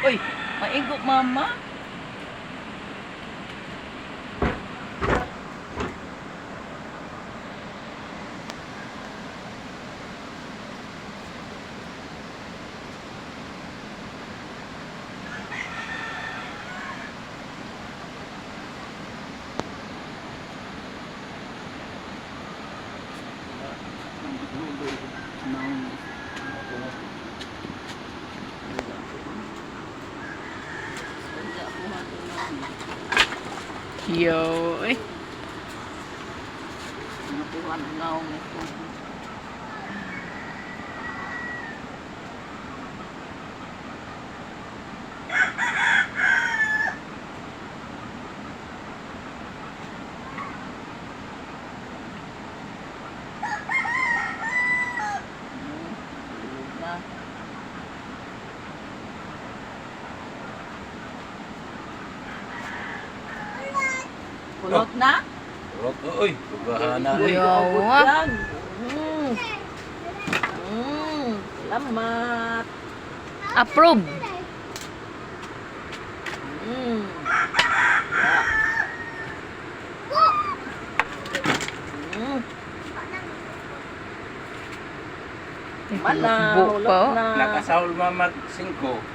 Uy, maigo mama. Yo, eh. Nakuha ng naong ito. Kulot na? Kulot, oy. Bugahana, oy. Yawa. Salamat. Approve. Mana, Buka. ulot na. Nakasaul mamag 5.